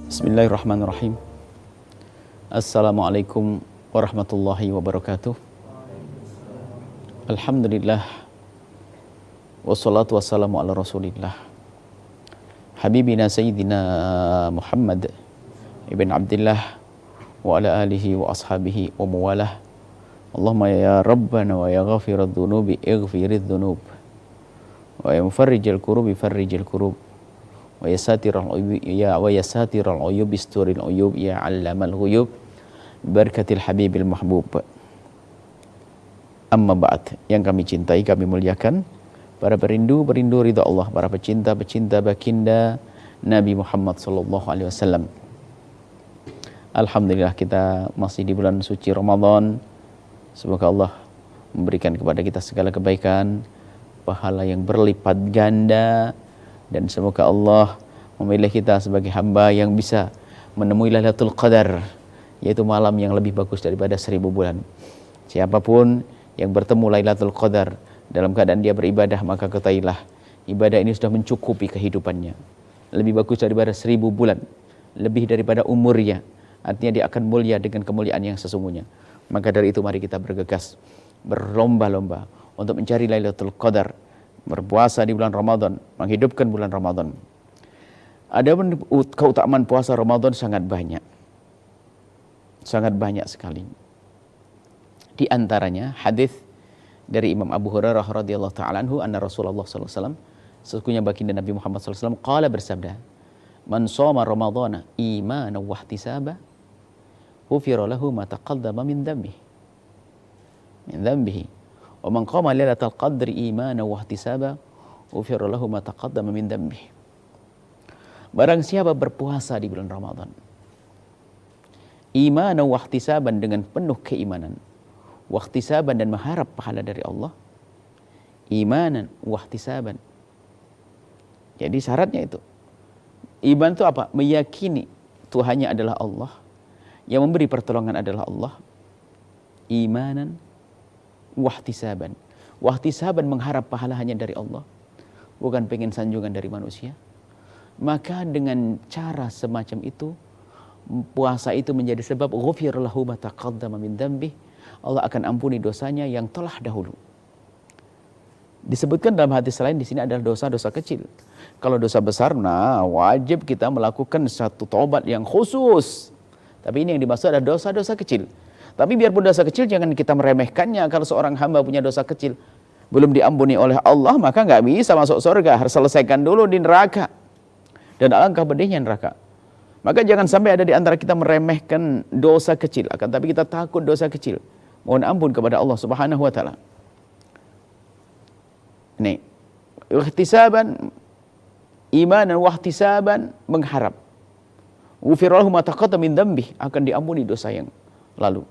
Bismillahirrahmanirrahim. Assalamualaikum warahmatullahi wabarakatuh. Alhamdulillah. Wassalatu wassalamu ala rasulillah. Habibina Sayyidina Muhammad ibn Abdillah wa ala alihi wa ashabihi wa mawalah. Allahumma ya Rabbana wa ya ghafirat dhunubi ighfirid dhunub wa ya mufarrijal kurubi farrijal kurub wa ya satiral uyub isturil uyub ya allamal ghuyub barakatil habibil mahbub. Amma ba'd, yang kami cintai, kami muliakan, para perindu ridha Allah, para pecinta baginda Nabi Muhammad sallallahu alaihi wasallam. Alhamdulillah, kita masih di bulan suci Ramadan. Semoga Allah memberikan kepada kita segala kebaikan, pahala yang berlipat ganda, dan semoga Allah memilih kita sebagai hamba yang bisa menemui Lailatul Qadar, yaitu malam yang lebih bagus daripada 1000 bulan. Siapapun yang bertemu Lailatul Qadar dalam keadaan dia beribadah, maka ketahuilah ibadah ini sudah mencukupi kehidupannya. Lebih bagus daripada 1000 bulan, lebih daripada umurnya. Artinya dia akan mulia dengan kemuliaan yang sesungguhnya. Maka dari itu mari kita bergegas, berlomba-lomba untuk mencari Lailatul Qadar, berpuasa di bulan Ramadan, menghidupkan bulan Ramadan. Ada keutamaan puasa Ramadan sangat banyak. Sangat banyak sekali. Di antaranya hadis dari Imam Abu Hurairah radhiyallahu taala anhu, anna Rasulullah sallallahu alaihi wasallam, sesungguhnya baginda Nabi Muhammad sallallahu alaihi wasallam qala, bersabda, "Man shoma Ramadhana imanan wa ihtisaba, ghufira lahu ma taqaddama min dhanbihi. Wa man qama lailatal qadri imanan wa ihtisaba, ghufira lahu ma taqaddama min dhanbihi." Barang siapa berpuasa di bulan Ramadan, imanan wa ihtisaban, dengan penuh keimanan, wa ihtisaban, dan mengharap pahala dari Allah, imanan wa ihtisaban. Jadi syaratnya itu. Iman itu apa? Meyakini Tuhannya adalah Allah, yang memberi pertolongan adalah Allah. Imanan wahtisaban. Wahtisaban, mengharap pahala hanya dari Allah, bukan pengen sanjungan dari manusia. Maka dengan cara semacam itu, puasa itu menjadi sebab ghufir lahu ma taqaddama min dzambi. Allah akan ampuni dosanya yang telah dahulu. Disebutkan dalam hadis lain di sini adalah dosa-dosa kecil. Kalau dosa besar, nah wajib kita melakukan satu taubat yang khusus. Tapi ini yang dimaksud adalah dosa-dosa kecil. Tapi biarpun dosa kecil, jangan kita meremehkannya. Kalau seorang hamba punya dosa kecil, belum diampuni oleh Allah, maka nggak bisa masuk surga. Harus selesaikan dulu di neraka. Dan alangkah pedihnya neraka. Maka jangan sampai ada di antara kita meremehkan dosa kecil. Akan tapi kita takut dosa kecil. Mohon ampun kepada Allah Subhanahu wa taala. Ini ihtisaban, imanan wahtisaban, mengharap. Ghufirallahu ma taqaddama min dzambi, akan diampuni dosa yang lalu.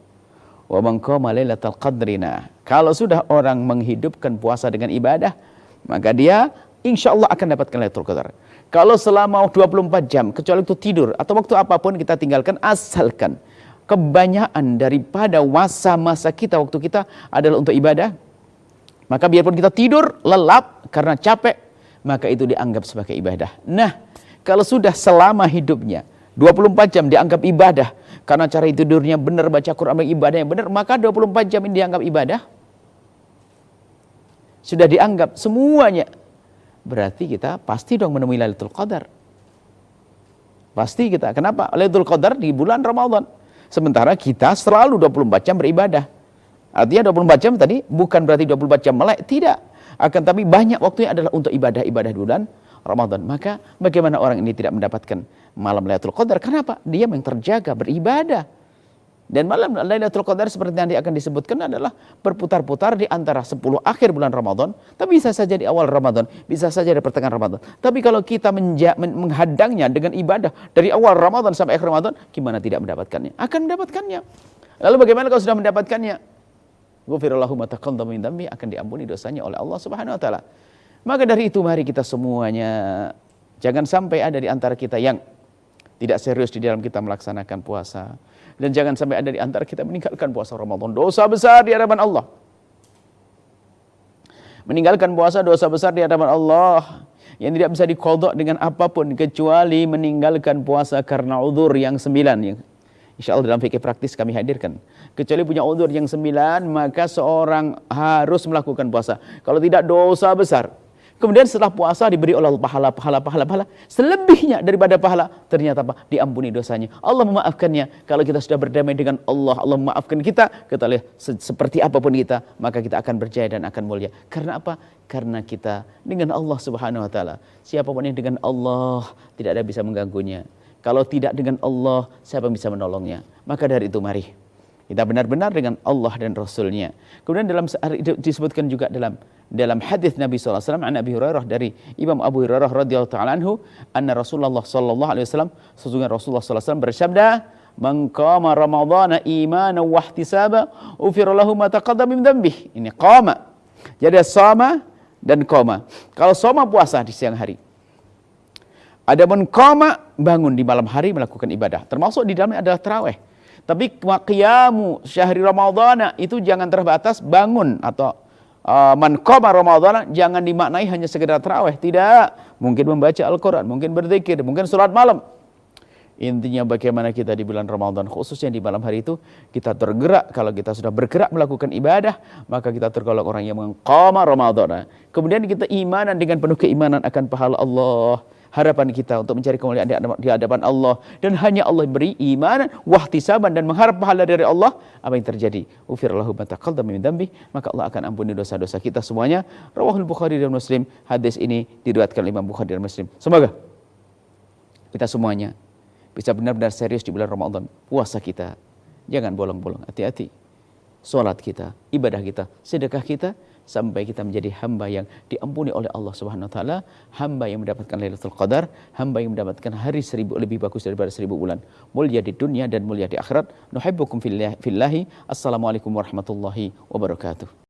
Wa man qama lailatal qadri, kalau sudah orang menghidupkan puasa dengan ibadah, maka dia insyaallah akan dapatkan Lailatul Qadar. Kalau selama 24 jam, kecuali itu tidur atau waktu apapun kita tinggalkan, asalkan kebanyakan daripada masa kita, waktu kita adalah untuk ibadah, maka biarpun kita tidur lelap karena capek, maka itu dianggap sebagai ibadah. Nah, kalau sudah selama hidupnya 24 jam dianggap ibadah, karena cara tidurnya benar, baca Quran ibadahnya benar, maka 24 jam ini dianggap ibadah. Sudah dianggap semuanya. Berarti kita pasti dong menemui Lailatul Qadar. Pasti kita. Kenapa? Lailatul Qadar di bulan Ramadan. Sementara kita selalu 24 jam beribadah. Artinya 24 jam tadi bukan berarti 24 jam melek, tidak. Akan tapi banyak waktunya adalah untuk ibadah-ibadah di bulan Ramadan. Maka bagaimana orang ini tidak mendapatkan malam Lailatul Qadar? Kenapa? Dia yang terjaga beribadah. Dan malam Lailatul Qadar seperti nanti akan disebutkan adalah berputar-putar di antara 10 akhir bulan Ramadan, tapi bisa saja di awal Ramadan, bisa saja di pertengahan Ramadan. Tapi kalau kita menghadangnya dengan ibadah dari awal Ramadan sampai akhir Ramadan, gimana tidak mendapatkannya? Akan mendapatkannya. Lalu bagaimana kalau sudah mendapatkannya? Ghufirallahu ma taqaddama min dzambi, akan diampuni dosanya oleh Allah Subhanahu wa taala. Maka dari itu mari kita semuanya jangan sampai ada di antara kita yang tidak serius di dalam kita melaksanakan puasa. Dan jangan sampai ada di antara kita meninggalkan puasa Ramadan. Dosa besar di hadapan Allah. Meninggalkan puasa dosa besar di hadapan Allah. yang tidak bisa diqadha dengan apapun kecuali meninggalkan puasa karena uzur yang 9 yang insyaallah dalam fikih praktis kami hadirkan. Kecuali punya uzur yang 9, maka seorang harus melakukan puasa. Kalau tidak, dosa besar. Kemudian setelah puasa diberi oleh Allah pahala. Selebihnya daripada pahala ternyata apa? Diampuni dosanya. Allah memaafkannya. Kalau kita sudah berdamai dengan Allah, Allah memaafkan kita. Kita lihat seperti apapun kita, maka kita akan berjaya dan akan mulia. Karena apa? Karena kita dengan Allah Subhanahu wa taala. Siapapun yang dengan Allah tidak ada bisa mengganggunya. Kalau tidak dengan Allah, siapa yang bisa menolongnya? Maka dari itu mari kita benar-benar dengan Allah dan Rasulnya. Kemudian disebutkan juga dalam hadis Nabi SAW, an Abi Hurairah, dari Imam Abu Hurairah radhiyallahu ta'ala anhu, anna Rasulullah sallallahu alaihi wasallam, sesungguhnya Rasulullah sallallahu alaihi wasallam bersabda, "Man qama ramadhana imanan wa ihtisaba, ufira lahu ma taqaddama min dhanbihi." Ini qama. Jadi sama dan qama. Kalau sama puasa di siang hari. Adapun qama bangun di malam hari melakukan ibadah. Termasuk di dalamnya adalah tarawih. Tapi qiyamu syahri ramadhana itu jangan terbatas bangun, atau man qama ramadhana jangan dimaknai hanya sekedar tarawih, tidak. Mungkin membaca Al-Qur'an, mungkin berzikir, mungkin salat malam. Intinya bagaimana kita di bulan Ramadan, khususnya di malam hari itu kita tergerak. Kalau kita sudah bergerak melakukan ibadah, maka kita tergolong orang yang mengqama ramadhana. Kemudian kita imanan dengan penuh keimanan akan pahala Allah. Harapan kita untuk mencari kemuliaan di hadapan Allah, dan hanya Allah beri iman, wahtisaban, dan mengharap pahala dari Allah. Apa yang terjadi? Ufirallahu ma taqaddama min dzambi, maka Allah akan ampuni dosa-dosa kita semuanya. Rawahul Bukhari dan Muslim. Hadis ini diriwayatkan oleh Imam Bukhari dan Muslim. Semoga kita semuanya bisa benar-benar serius di bulan Ramadan. Puasa kita jangan bolong-bolong, hati-hati. Salat kita, ibadah kita, sedekah kita, sampai kita menjadi hamba yang diampuni oleh Allah Subhanahu wa taala, hamba yang mendapatkan Lailatul Qadar, hamba yang mendapatkan hari 1000 lebih bagus daripada 1000 bulan. Mulia di dunia dan mulia di akhirat. Nuhibbukum fillahi. Assalamualaikum warahmatullahi wabarakatuh.